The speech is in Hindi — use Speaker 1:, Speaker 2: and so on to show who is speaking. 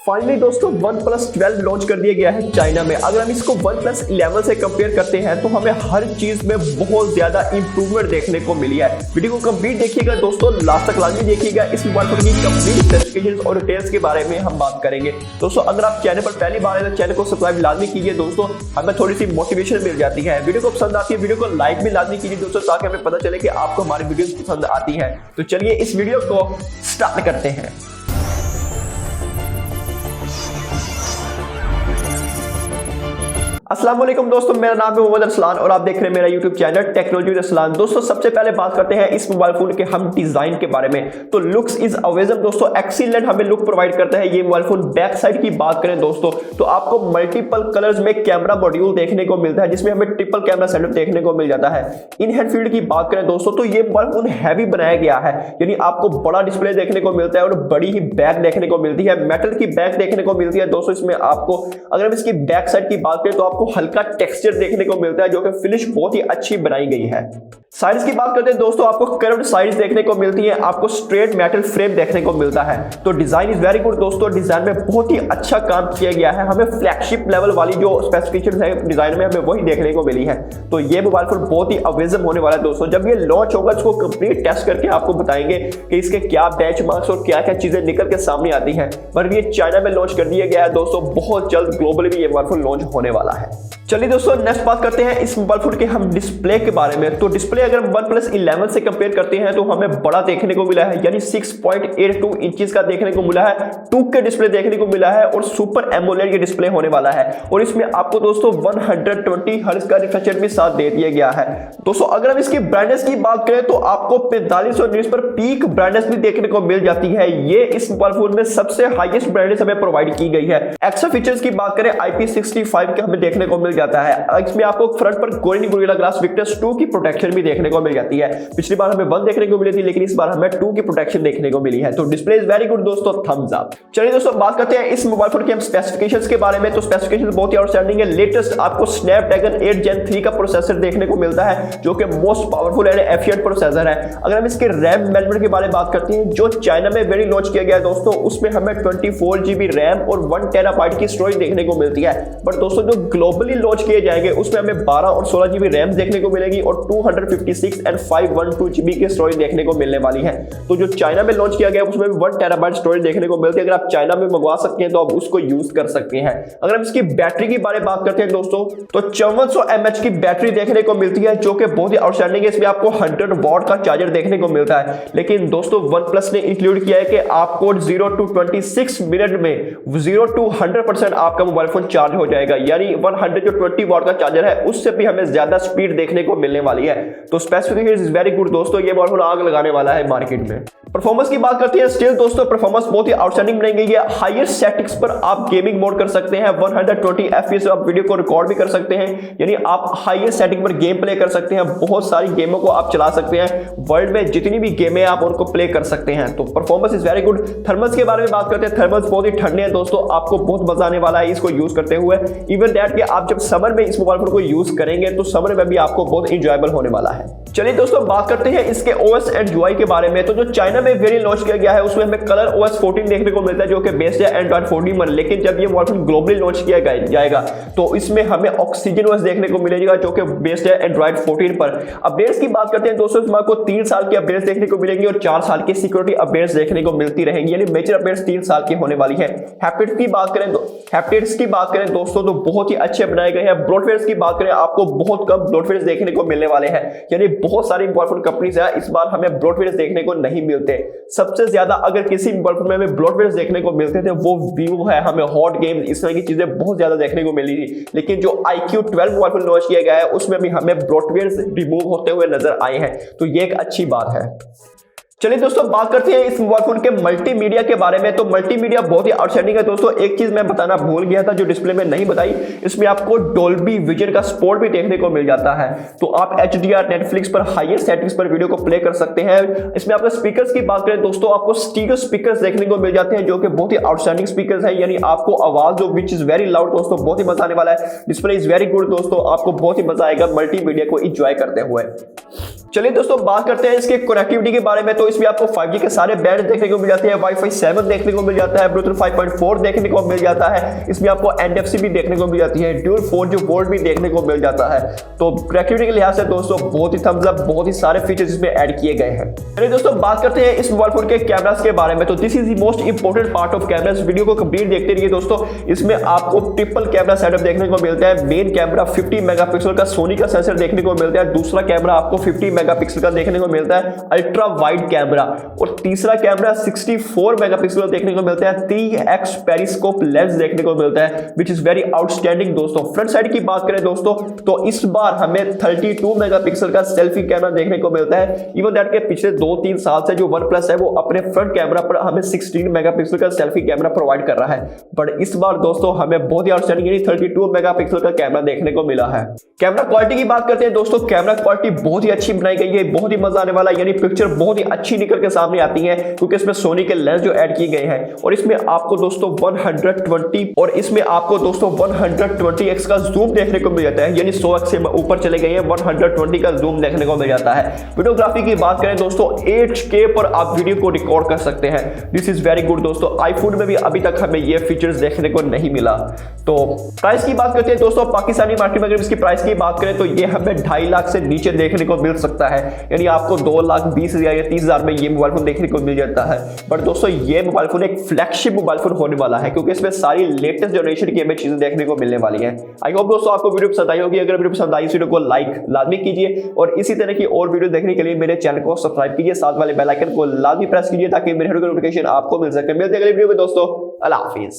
Speaker 1: फाइनली दोस्तों OnePlus 12 लॉन्च कर दिया गया है चाइना में। अगर हम इसको OnePlus 11 से कंपेयर करते हैं तो हमें हर चीज में बहुत ज्यादा इंप्रूवमेंट देखने को मिली है। वीडियो को कंप्लीट देखिएगा दोस्तों, लास्ट तक लाजमी देखिएगा। इस मोबाइल फोन की कंप्लीट स्पेसिफिकेशंस और डिटेल्स के बारे में हम बात करेंगे। दोस्तों अगर आप चैनल पर पहली बार है तो चैनल को सब्सक्राइब लाजमी कीजिए दोस्तों, हमें थोड़ी सी मोटिवेशन मिल जाती है। वीडियो को पसंद आती है वीडियो को लाइक भी लाजमी कीजिए दोस्तों, ताकि हमें पता चले कि आपको हमारी वीडियोस पसंद आती है। तो चलिए इस वीडियो को स्टार्ट करते हैं। अस्सलाम वालेकुम दोस्तों, मेरा नाम है मोहम्मद अरसलान और आप देख रहे हैं मेरा YouTube channel technology with Arsalan. दोस्तों सबसे पहले बात करते हैं इस मोबाइल फोन के हम डिजाइन के बारे में। तो लुक्स इज अमेजिंग दोस्तों, एक्सीलेंट हमें लुक प्रोवाइड करता है ये मोबाइल फोन। बैक साइड की बात करें दोस्तों तो आपको मल्टीपल कलर्स में कैमरा मॉड्यूल देखने को मिलता है, जिसमें हमें ट्रिपल कैमरा सेटअप देखने को मिल जाता है। इन हैंड फील्ड की बात करें दोस्तों तो ये मोबाइल फोन हैवी बनाया गया है, यानी आपको बड़ा डिस्प्ले देखने को मिलता है और बड़ी ही बैक देखने को मिलती है। मेटल की बैक देखने को मिलती है दोस्तों इसमें आपको। अगर हम इसकी बैक साइड की बात करें तो आपको हल्का देखने को मिलता है, जो कि फिनिश बहुत ही अच्छी बनाई गई है। साइज की बात करते हैं दोस्तों, आपको कर्व्ड साइज देखने को मिलती है, आपको स्ट्रेट मेटल फ्रेम देखने को मिलता है। तो डिजाइन इज वेरी गुड दोस्तों, डिजाइन में बहुत ही अच्छा काम किया गया है। हमें फ्लैगशिप लेवल वाली जो स्पेसिफिकेशन है डिजाइन में हमें वही देखने को मिली है। तो ये मोबाइल फोन बहुत ही अमेजिंग होने वाला है दोस्तों। जब ये लॉन्च होगा इसको कंप्लीट टेस्ट करके आपको बताएंगे कि इसके क्या बेंचमार्क्स और क्या क्या चीजें निकल के सामने आती हैं। पर ये चाइना में लॉन्च कर दिया गया है दोस्तों, बहुत जल्द ग्लोबली भी ये मोबाइल फोन लॉन्च होने वाला है। चलिए दोस्तों नेक्स्ट बात करते हैं इस मोबाइल फोन के हम डिस्प्ले के बारे में। तो डिस्प्ले अगर OnePlus 11 से कंपेयर करते हैं तो हमें बड़ा देखने को मिला है, यानी 6.82 इंचेस का देखने को मिला है, 2K डिस्प्ले देखने को मिला है और सुपर एमोलेड ये डिस्प्ले होने वाला है। और इसमें आपको दोस्तों 120 हर्ट्ज का रिफ्रेश रेट भी साथ दे दिया गया है। दोस्तों अगर हम इसकी ब्राइटनेस की बात करें तो आपको 4500 निट्स पर पीक ब्राइटनेस भी देखने को मिल जाती है। ये इस मोबाइल फोन में सबसे हाईएस्ट ब्राइटनेस हमें प्रोवाइड की गई है। एक्स्ट्रा फीचर्स की बात करें IP65 के हमें देखने को मिल जाता है। इसमें आपको फ्रंट पर गोरिल्ला ग्लास विक्टर्स 2 की प्रोटेक्शन भी देखने को मिल जाती है। पिछली बार हमें 1 देखने को मिली थी, लेकिन इस बार हमें 2 की प्रोटेक्शन देखने को मिली है। तो डिस्प्ले इज वेरी गुड दोस्तों, थम्स अप। चलिए दोस्तों बात करते हैं इस मोबाइल फोन के हम स्पेसिफिकेशंस के बारे में। तो स्पेसिफिकेशंस बहुत ही आउटस्टैंडिंग है। लेटेस्ट आपको स्नैपड्रैगन 8 Gen 3 का प्रोसेसर देखने को मिलता है, जो कि most powerful and efficient processor है। अगर हम इसके रैम मैनेजमेंट के बारे में बात करते हैं, जो चाइना में वेरिएंट लॉन्च किया गया है दोस्तों, उसमें हमें 24 GB रैम और 1 TB की स्टोरेज देखने को मिलती है। बट दोस्तों जो ग्लोबली लॉन्च किए जाएंगे उसमें हमें 12 और 16 GB रैम देखने को मिलेगी और 256 एंड 512 GB की स्टोरेज देखने को मिलने वाली है। तो जो चाइना में लॉन्च किया गया है उसमें 1 TB स्टोरेज देखने को मिलती है। अगर आप चाइना में मंगवा सकते हैं तो आप उसको यूज कर सकते हैं। अगर हम इसकी बैटरी की बारे में बात करते हैं दोस्तों तो 5400 mAh की बैटरी देखने को मिलती है, जो कि बहुत ही आउटस्टैंडिंग है। इसमें आपको 100 वॉट का चार्जर देखने को मिलता है। लेकिन दोस्तों OnePlus ने इंक्लूड किया है कि आपको 0 to 26 मिनट में 0 to 100% आपका मोबाइल फोन चार्ज हो जाएगा, यानी 120 वॉट का चार्जर है, उससे भी हमें ज्यादा स्पीड देखने को मिलने वाली है। तो स्पेसिफिकेशन इज वेरी गुड दोस्तों, ये मोबाइल फोन आग लगाने वाला है मार्केट में। परफॉर्मेंस की बात करते हैं, स्टिल दोस्तों परफॉर्मेंस बहुत ही आउटस्टैंडिंग बनाई गई है। हाईएस्ट सेटिंग्स पर आप गेमिंग मोड कर सकते हैं, 120 FPS आप वीडियो को रिकॉर्ड भी कर सकते हैं, यानी आप हाईएस्ट सेटिंग पर गेम प्ले कर सकते हैं। बहुत सारी गेमों को आप चला सकते हैं, वर्ल्ड में जितनी भी गेमें आप उनको प्ले कर सकते हैं। तो performance is very good. Thermals के बारे में बात करते हैं, थर्मल्स बहुत ही ठंडे हैं दोस्तों, आपको बहुत मजा आने वाला है इसको यूज करते हुए। इवन दैट कि आप जब समर में इस मोबाइल फोन को यूज करेंगे तो समर में भी आपको बहुत इंजॉयबल होने वाला है। चलिए दोस्तों बात करते हैं इसके OS एंड UI के बारे में। तो जो चाइना में वेरिएंट लॉन्च किया गया है उसमें हमें कलर OS 14 देखने को मिलता है, जो कि बेस्ड है Android 14 पर। लेकिन जब ये मोबाइल फोन ग्लोबली लॉन्च किया जाएगा तो इसमें हमें ऑक्सीजन OS देखने को मिलेगा, जो कि बेस्ड है Android 14 पर। अपडेट्स की बात करते हैं दोस्तों, इसमें आपको 3 साल की अपडेट्स देखने को मिलेंगी और 4 साल की सिक्योरिटी अपडेट्स देखने को मिलती रहेंगी, यानी मेजर अपडेट्स 3 साल की होने वाली है। हैप्टिक्स की बात करें दोस्तों तो बहुत ही अच्छे बनाए गए हैं। ब्लॉटवेयर्स की बात करें, आपको बहुत कम ब्लॉटवेयर्स देखने को मिलने वाले हैं, यानी बहुत सारी मोबाइल फोन कंपनीज है इस बार हमें ब्लॉटवेयर्स देखने को नहीं मिलते। सबसे ज्यादा अगर किसी मोबाइल फोन में हमें ब्लॉटवेयर्स देखने को मिलते थे वो Vivo है, हमें हॉट गेम इस तरह की चीजें बहुत ज्यादा देखने को मिली थी। लेकिन जो iQOO 12 मोबाइल फोन लॉन्च किया गया है उसमें भी हमें ब्लॉटवेयर्स रिमूव होते हुए नजर आए हैं, तो ये एक अच्छी बात है। चलिए दोस्तों बात करते हैं इस मोबाइल फोन के मल्टीमीडिया के बारे में। तो मल्टीमीडिया बहुत ही आउटस्टैंडिंग है दोस्तों। एक चीज मैं बताना भूल गया था जो डिस्प्ले में नहीं बताई, इसमें आपको डोल्बी विजन का सपोर्ट भी देखने को मिल जाता है। तो आप HDR नेटफ्लिक्स पर हाईएस्ट सेटिंग्स पर वीडियो को प्ले कर सकते हैं। इसमें आपको स्पीकर्स की बात करें दोस्तों, आपको स्टीरियो स्पीकर्स देखने को मिल जाते हैं, जो कि बहुत ही आउटस्टैंडिंग स्पीकर्स है, यानी आपको आवाज जो विच इज वेरी लाउड दोस्तों, बहुत ही मजा आने वाला है। डिस्प्ले इज वेरी गुड दोस्तों, आपको बहुत ही मजा आएगा मल्टीमीडिया को एंजॉय करते हुए। चलिए दोस्तों बात करते हैं इसके कनेक्टिविटी के बारे में। तो इसमें आपको 5G के सारे बैंड देखने को मिल जाते हैं, वाईफाई 7 देखने को मिल जाता है, ब्लूटूथ 5.4 देखने को मिल जाता है, इसमें आपको NFC भी देखने को मिल जाती है, ड्यूल 4G पोर्ट भी देखने को मिल जाता है। तो कनेक्टिविटी के लिहाज से दोस्तों बहुत ही थम्स अप, बहुत ही सारे फीचर्स इसमें ऐड किए गए हैं। चलिए दोस्तों बात करते हैं इस मोबाइल फोन के कैमरास के बारे में। तो this is the most important part of cameras. Video को कंप्लीट देखते रहिए दोस्तों। इसमें आपको ट्रिपल कैमरा सेटअप देखने को मिलता है। मेन कैमरा 50 मेगापिक्सल का सोनी का सेंसर देखने को मिलता है, दूसरा कैमरा आपको 50 मेगापिक्सल का देखने को मिलता है अल्ट्रा वाइड कैमरा, और तीसरा कैमरा 64 मेगापिक्सल का देखने को मिलता है, 3x पेरिस्कोप लेंस देखने को मिलता है, विच इज वेरी आउटस्टैंडिंग दोस्तों। फ्रंट साइड की बात करें दोस्तों तो इस बार हमें 32 मेगापिक्सल का सेल्फी कैमरा देखने को मिलता है। इवन दैट के पिछले 2-3 साल से जो OnePlus है वो अपने फ्रंट कैमरा पर हमें 16 मेगापिक्सल का सेल्फी कैमरा प्रोवाइड कर रहा है, बट इस बार दोस्तों हमें बहुत ही आउटस्टैंडिंग यानी 32 मेगापिक्सल का कैमरा देखने को मिला है। कैमरा क्वालिटी की बात करते हैं दोस्तों, कैमरा क्वालिटी बहुत ही अच्छी बनाई गई है, बहुत ही मजा आने वाला है, यानी पिक्चर बहुत ही अच्छी निकल के सामने आती है क्योंकि इसमें सोनी के लेंस जो ऐड किए गए हैं, और इसमें आपको दोस्तों 120x का जूम देखने को मिल जाता है, यानी 100x से ऊपर चले गए हैं, 120 का जूम देखने को मिल जाता है। वीडियोग्राफी की बात करें दोस्तों 8K पर आप वीडियो को रिकॉर्ड कर सकते हैं। दिस इज वेरी गुड दोस्तों। आईफोन में भी अभी तक हमें ये फीचर्स देखने को नहीं मिला। तो प्राइस की बात करते हैं दोस्तों, पाकिस्तानी मार्केट में अगर इसकी प्राइस की बात करें तो ये हमें 2.5 लाख से नीचे देखने को मिल सकता है, यानी आपको 2,20,000 या 30,000 में ये मोबाइल फोन देखने को मिल जाता है। बट दोस्तों ये मोबाइल फोन एक फ्लैगशिप मोबाइल फोन होने वाला है क्योंकि इसमें सारी लेटेस्ट जनरेशन की हमें चीजें देखने को मिलने वाली है। आई होप दोस्तों आपको वीडियो पसंद आई होगी। अगर वीडियो पसंद आई इस वीडियो को लाइक लाजमी कीजिए, और इसी तरह की और वीडियो देखने के लिए मेरे चैनल को सब्सक्राइब कीजिए, साथ वाले बेल आइकन को लाजमी प्रेस कीजिए ताकि मेरे वीडियो का नोटिफिकेशन आपको मिल सके। मिलते हैं अगले वीडियो में दोस्तों। अल्लाह हाफिज।